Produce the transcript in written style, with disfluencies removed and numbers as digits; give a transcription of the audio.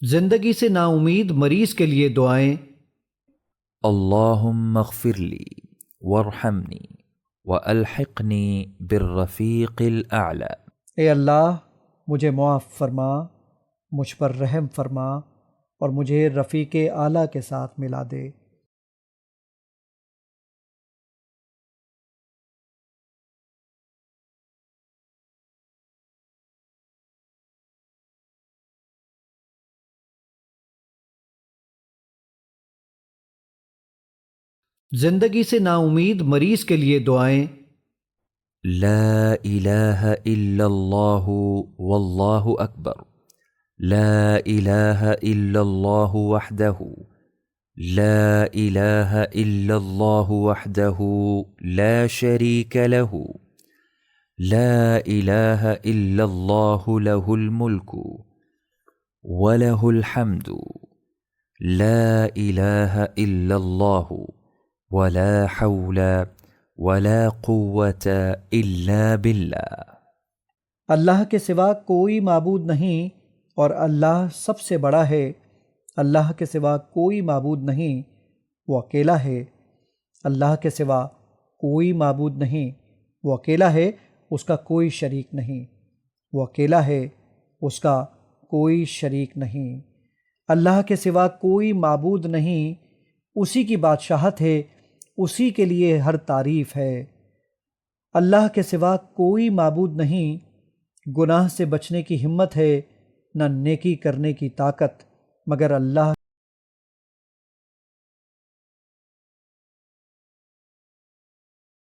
زندگی سے نا امید مریض کے لیے دعائیں۔ اللہم اغفر لی وارحمنی والحقنی بالرفیق الاعلی۔ اے اللہ مجھے معاف فرما، مجھ پر رحم فرما اور مجھے رفیق اعلیٰ کے ساتھ ملا دے۔ زندگی سے نا امید مریض کے لیے دعائیں۔ لا الہ الا اللہ واللہ اکبر، لا الہ الا اللہ وحدہ، لا الہ الا اللہ وحدہ لا شریک لہ، لا الہ الا اللہ لہ الملک ولہ الحمد، لا الہ الا اللہ ولا حول ولا قوت الا باللہ۔ اللہ کے سوا کوئی معبود نہیں اور اللہ سب سے بڑا ہے۔ اللہ کے سوا کوئی معبود نہیں، وہ اکیلا ہے۔ اللہ کے سوا کوئی معبود نہیں، وہ اکیلا ہے، اس کا کوئی شریک نہیں۔ وہ اکیلا ہے، اس کا کوئی شریک نہیں۔ اللہ کے سوا کوئی معبود نہیں، اسی کی بادشاہت ہے، اسی کے لیے ہر تعریف ہے۔ اللہ کے سوا کوئی معبود نہیں، گناہ سے بچنے کی ہمت ہے، نہ نیکی کرنے کی طاقت، مگر اللہ